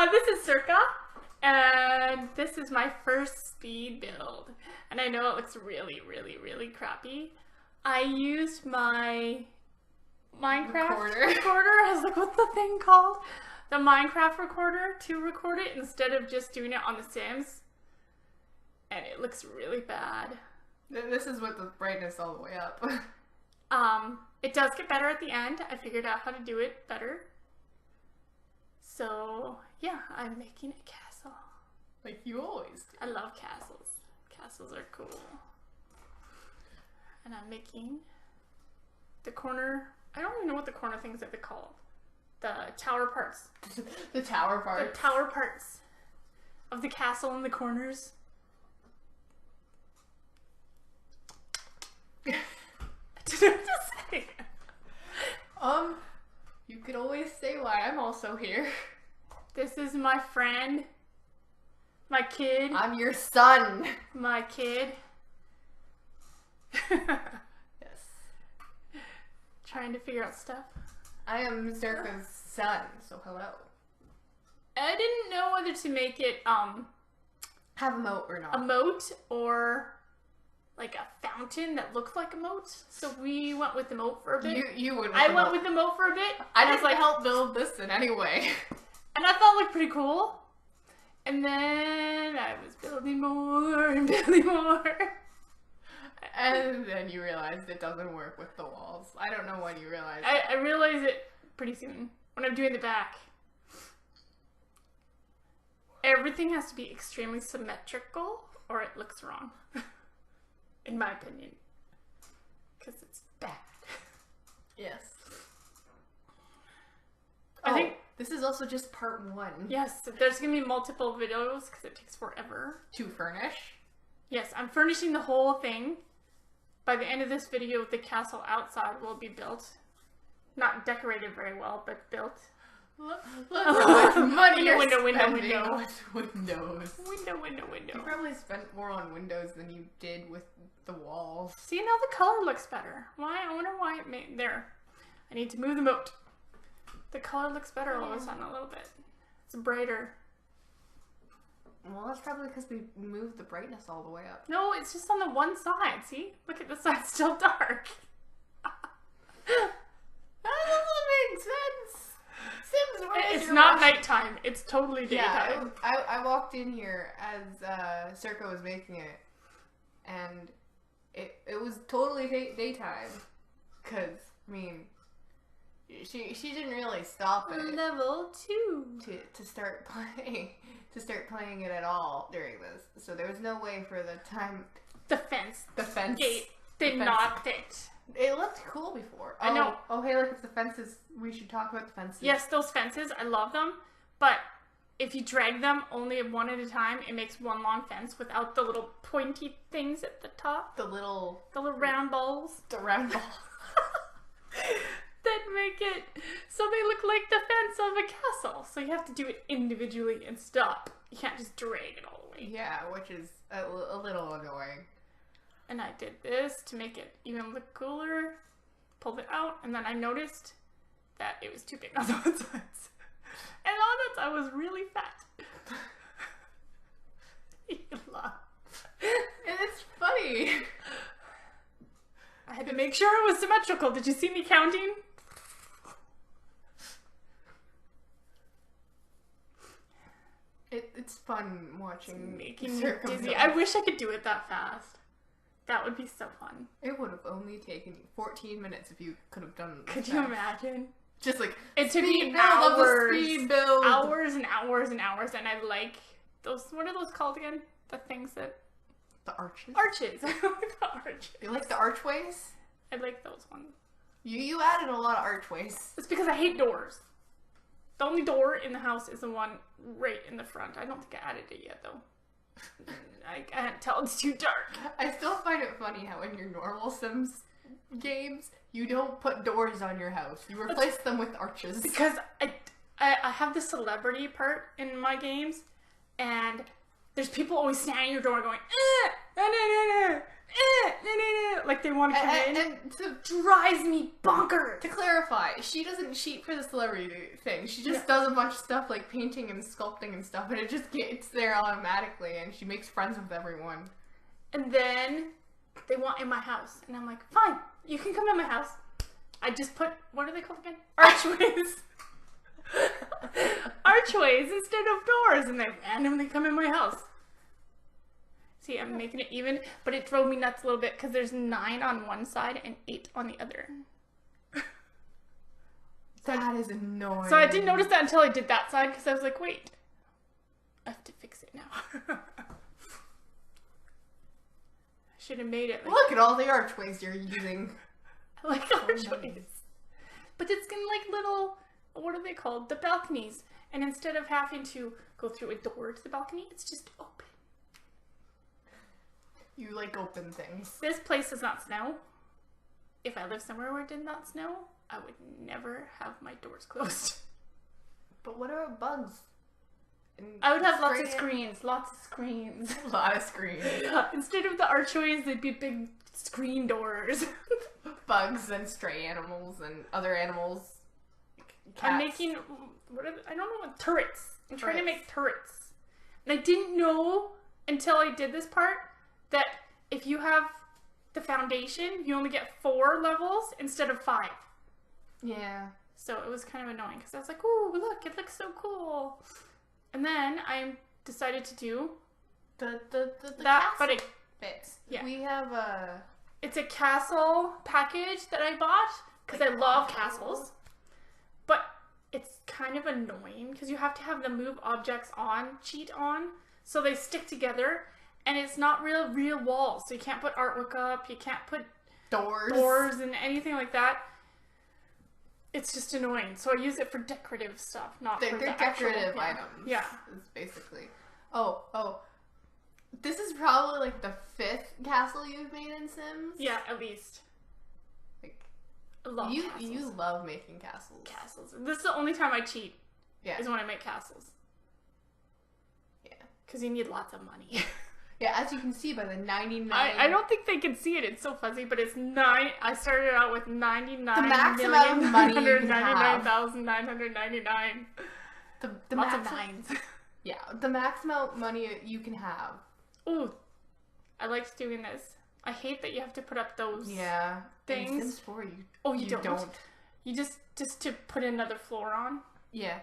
This is Sorcha, and this is my first speed build. And I know it looks really, really, really crappy. I used my Minecraft recorder. I was like, what's the thing called? The Minecraft recorder to record it instead of just doing it on The Sims. And it looks really bad. This is with the brightness all the way up. It does get better at the end. I figured out how to do it better. So, yeah, I'm making a castle. Like you always do. I love castles. Castles are cool. And I'm making the corner. I don't even know what the corner things are called. The tower parts. The tower parts. The tower parts of the castle in the corners. I didn't know what to say. You could always say why I'm also here. This is my friend. My kid. I'm your son. My kid. Yes. Trying to figure out stuff. I am Sorcha's son, so hello. I didn't know whether to make it have a moat or not. a moat or like a fountain that looked like a moat. So we went with the moat for a bit. You went with I the went moat. with the moat for a bit. I was just like, helped build this in any way. and I thought it looked pretty cool. And then I was building more and building more. And then you realized it doesn't work with the walls. I don't know when you realized. I realized it pretty soon when I'm doing the back. Everything has to be extremely symmetrical or it looks wrong. In my opinion. Because it's bad. Yes. I think this is also just part 1. yes, there's going to be multiple videos because it takes forever. To furnish? Yes, I'm furnishing the whole thing. By the end of this video, the castle outside will be built. Not decorated very well, but built. Look how much money you're window. spending Window. on windows. Window. You probably spent more on windows than you did with the walls. See, now the color looks better. Why? I wonder why it made... There. I need to move the moat. The color looks better all of a sudden a little bit. It's brighter. Well, that's probably because we moved the brightness all the way up. No, it's just on the one side. See? Look at the side, still dark. That doesn't make sense. Sims, It's not nighttime. It's totally daytime. Yeah, I walked in here as Sorcha was making it, and it was totally daytime. Cause I mean, she didn't really stop it. Level 2 to start playing it at all during this. So there was no way for the time. The fence gate did fence. not fit. It looked cool before. I know. Oh, hey, look, it's the fences. We should talk about the fences. Yes, those fences, I love them. But if you drag them only one at a time, it makes one long fence without the little pointy things at the top. The little round balls. The round balls. That make it so they look like the fence of a castle. So you have to do it individually and stop. You can't just drag it all the way. Yeah, which is a little annoying. And I did this to make it even look cooler. Pulled it out, and then I noticed that it was too big on the one side. And on that side was really fat. You laugh. And it's funny. I had to make sure it was symmetrical. Did you see me counting? It's fun watching. Making me dizzy. I wish I could do it that fast. That would be so fun. It would have only taken you 14 minutes if you could have done it. Could you imagine? Just like it took me hours, speed build. Hours and hours and hours, and I like those. What are those called again? The things that the arches. Arches. I like the arches. You like the archways? I like those ones. You added a lot of archways. It's because I hate doors. The only door in the house is the one right in the front. I don't think I added it yet, though. I can't tell. It's too dark. I still find it funny how in your normal Sims games, you don't put doors on your house. You replace them with arches. Because I have the celebrity part in my games, and there's people always standing at your door going, like they want to come in. And to Drives me bonkers. To clarify, she doesn't cheat for the celebrity thing. She just does a bunch of stuff like painting and sculpting and stuff, and it just gets there automatically, and she makes friends with everyone. And then they want in my house, and I'm like, fine, you can come in my house. I just put, what are they called again? Archways. Archways instead of doors, and they randomly come in my house. See, I'm making it even, but it drove me nuts a little bit because there's 9 on one side and 8 on the other. That is annoying. So I didn't notice that until I did that side because I was like, wait, I have to fix it now. I should have made it. Like, look at all the archways you're using. I like archways. But it's in like little, what are they called? The balconies. And instead of having to go through a door to the balcony, it's just open. You like open things. This place does not snow. If I lived somewhere where it did not snow, I would never have my doors closed. But what about bugs? I would have lots of screens. Lots of screens. A lot of screens. Instead of the archways, they'd be big screen doors. Bugs and stray animals and other animals. Cats. I'm making, I don't know what, turrets. I'm trying to make turrets. And I didn't know until I did this part that if you have the foundation, you only get 4 levels instead of 5. Yeah. So it was kind of annoying because I was like, ooh, look, it looks so cool. And then I decided to do the that, but it fits. Yeah. We have a... It's a castle package that I bought because I love castles. But it's kind of annoying because you have to have the move objects on, cheat on, so they stick together. And it's not real walls, so you can't put artwork up, you can't put doors and anything like that. It's just annoying. So I use it for decorative stuff, not for the decorative actual, items. Yeah. It's basically. Oh. This is probably like the 5th castle you've made in Sims. Yeah, at least. Like, I love you castles. love making castles. Castles. This is the only time I cheat. Yeah. Is when I make castles. Yeah. Because you need lots of money. Yeah, as you can see by the 99... I don't think they can see it. It's so fuzzy, but it's 9... I started out with 99 the max amount of money you can have. 199,999. The Lots max of 9s. Yeah, the max amount of money you can have. Ooh, I liked doing this. I hate that you have to put up those things. In Sims 4, you don't. You just to put another floor on. Yeah.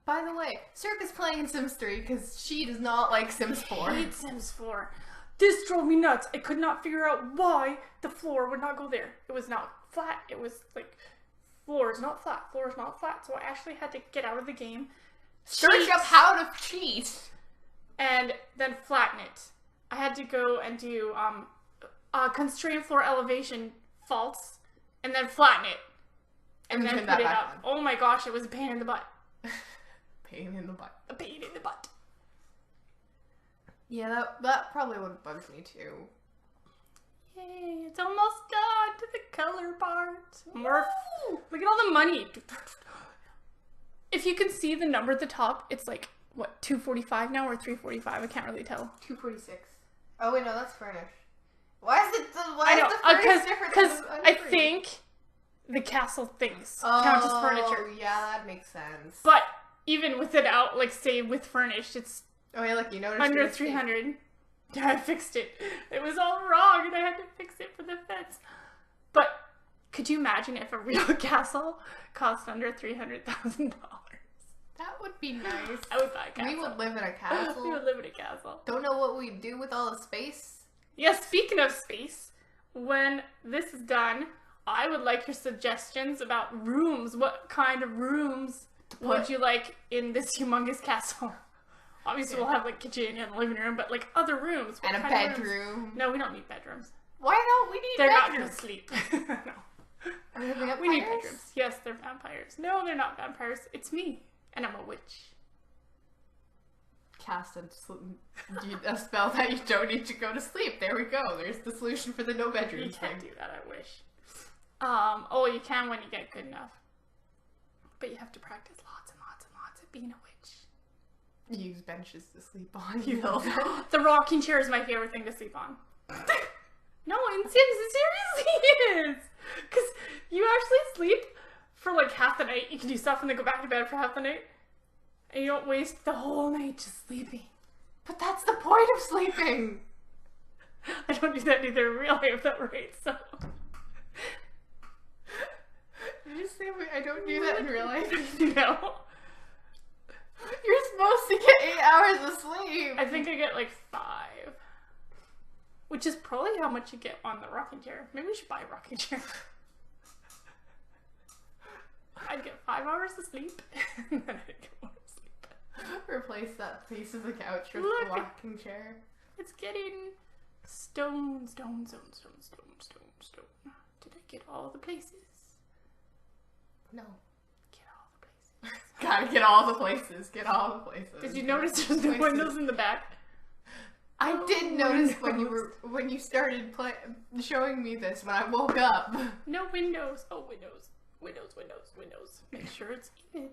By the way, Sorcha's playing Sims 3 because she does not like Sims 4. I hate Sims 4. This drove me nuts. I could not figure out why the floor would not go there. It was not flat. It was like, floor is not flat. Floor is not flat. So I actually had to get out of the game, search up how to cheat, and then flatten it. I had to go and do constrain floor elevation false, and then flatten it, and then put it up. Oh my gosh, it was a pain in the butt. Pain in the butt. A pain in the butt. Yeah, that probably would bug me too. Yay, it's almost done to the color part. More. Look at all the money. If you can see the number at the top, it's like, what, 245 now or 345? I can't really tell. 246. Oh wait, no, that's furnished. Why is it the furnished different? Because I think the castle things count as furniture. Oh, yeah, that makes sense. But even with it out, like say with furnished, it's look, you noticed under 300. Yeah, I fixed it. It was all wrong, and I had to fix it for the fence. But could you imagine if a real castle cost under $300,000? That would be nice. I would buy a castle. We would live in a castle. We would live in a castle. Don't know what we'd do with all the space. Yeah, speaking of space, when this is done, I would like your suggestions about rooms. What kind of rooms would you like in this humongous castle? Obviously, we'll have like kitchen and living room, but like other rooms. And a bedroom. No, we don't need bedrooms. Why don't we need They're bedrooms? not gonna sleep. No. Are they vampires? We need bedrooms. Yes, they're vampires. No, they're not vampires. It's me. And I'm a witch. Cast a spell that you don't need to go to sleep. There we go. There's the solution for the no bedroom You thing. can't do that, I wish. Oh, you can when you get good enough. But you have to practice lots and lots and lots of being a witch. Use benches to sleep on. You know. The rocking chair is my favorite thing to sleep on. No, in Sims, it seriously is. Because you actually sleep for like half the night. You can do stuff and then go back to bed for half the night. And you don't waste the whole night just sleeping. But that's the point of sleeping. I don't do that either in real life, though, right? So. Did you say I don't do that in real life? No. You're supposed to get 8 hours of sleep. I think I get like 5. Which is probably how much you get on the rocking chair. Maybe we should buy a rocking chair. I'd get 5 hours of sleep, and then I'd get more sleep. Replace that piece of the couch with Look. the rocking chair. It's getting stone. Did I get all the places? No. Get all the places. Gotta get all the places. Get all the places. Did you notice there's no windows in the back? I No did notice windows. when you started showing me this when I woke up. No windows. Oh, windows. Make sure it's even.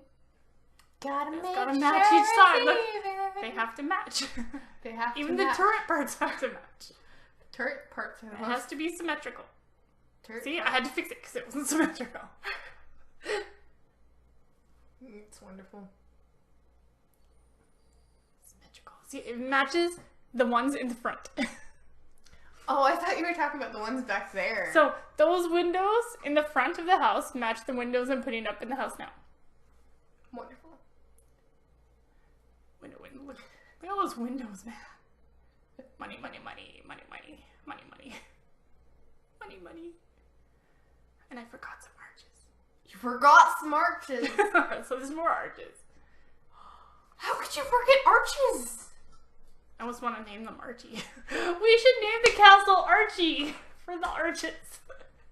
Gotta It's make gotta sure match each side. it's Look, even. they have to match. They have Even to the match. turret parts have to match. Turret parts are It the has most. to be symmetrical. Turret See, I parts. had to fix it because it wasn't symmetrical. It's wonderful. Symmetrical. See, it matches the ones in the front. Oh, I thought you were talking about the ones back there. So those windows in the front of the house match the windows I'm putting up in the house now. Wonderful. Window. Look at all those windows, man. Money. And I forgot some arches. You forgot some arches. So there's more arches. How could you forget arches? I almost want to name them Archie. We should name the castle Archie for the arches.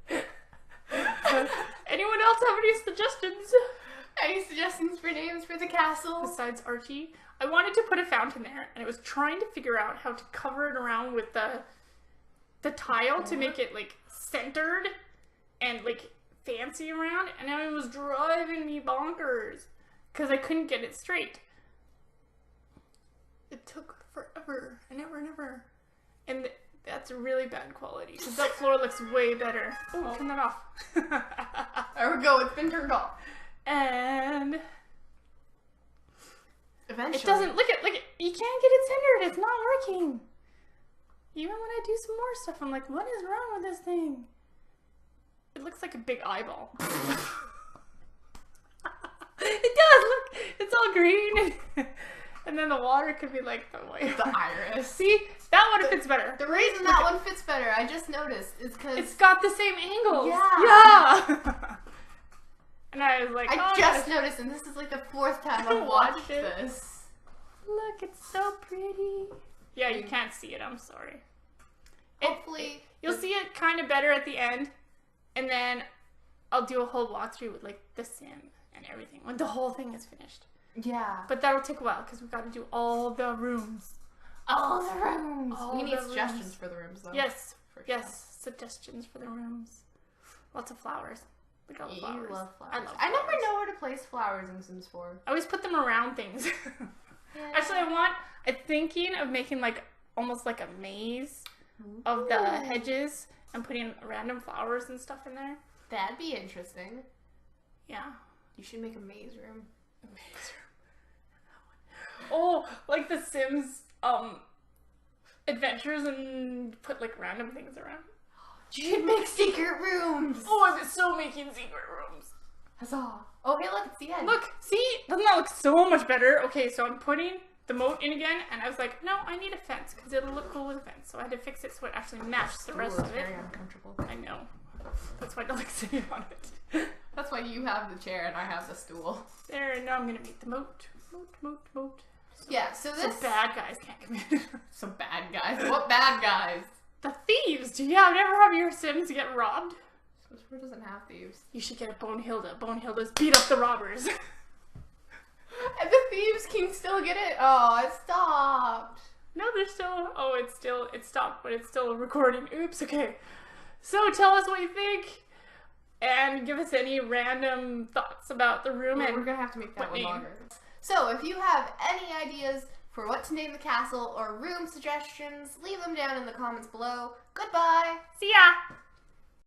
Anyone else have any suggestions? Any suggestions for names for the castle? Besides Archie, I wanted to put a fountain there, and I was trying to figure out how to cover it around with the tile to make it like centered and like fancy around, and it was driving me bonkers because I couldn't get it straight. It took forever and ever, and that's really bad quality because that floor looks way better. Oh, turn that off. There we go. It's been turned off. And Eventually. it doesn't look at you can't get it centered. It's not working. Even when I do some more stuff, I'm like, what is wrong with this thing? It looks like a big eyeball. It does. Look, it's all green, and then the water could be like the white. The iris. See, that one fits better. The reason that one fits better, I just noticed, is because It's got the same angles. Yeah. And I was like, I oh, just gosh. noticed, and this is like the 4th time I I've watched it. this. Look, it's so pretty. Yeah, you can't see it. I'm sorry. Hopefully, You'll see it kind of better at the end, and then I'll do a whole walkthrough with like the sim and everything when the whole thing is finished. yeah. But that'll take a while because we've got to do all the rooms. All the rooms. All We need the suggestions rooms. for the rooms, though. Yes, For sure. yes, suggestions for the rooms. Lots of flowers. Look at all the You flowers. love flowers. I love I never flowers. know where to place flowers in Sims 4. I always put them around things. Actually, I'm thinking of making like almost like a maze of the hedges and putting random flowers and stuff in there. That'd be interesting. Yeah. You should make a maze room. Oh, like the Sims adventures and put like random things around. You should make secret rooms. Oh, I'm so making secret rooms. Huzzah. Oh, hey, look, it's the end. Look, see? Doesn't that look so much better? Okay, so I'm putting the moat in again, and I was like, no, I need a fence because it'll look cool with a fence. So I had to fix it so it actually matched the rest Ooh, of it's it. very uncomfortable. I know. That's why I don't like sitting on it. That's why you have the chair and I have the stool. There, and now I'm gonna make the moat. Moat. Yeah, so So this... bad guys can't come in. Some bad guys. What bad guys? The thieves! Do you never have your Sims get robbed? Sims 4 doesn't have thieves. You should get a Bonehilda. Bonehilda's beat up the robbers. And the thieves can still get it. Oh, it stopped. No, there's still... Oh, it stopped, but it's still recording. Oops, okay. So tell us what you think. And give us any random thoughts about the room. We're And gonna have to make that what one name? longer. So, if you have any ideas for what to name the castle or room suggestions, leave them down in the comments below. Goodbye. See ya!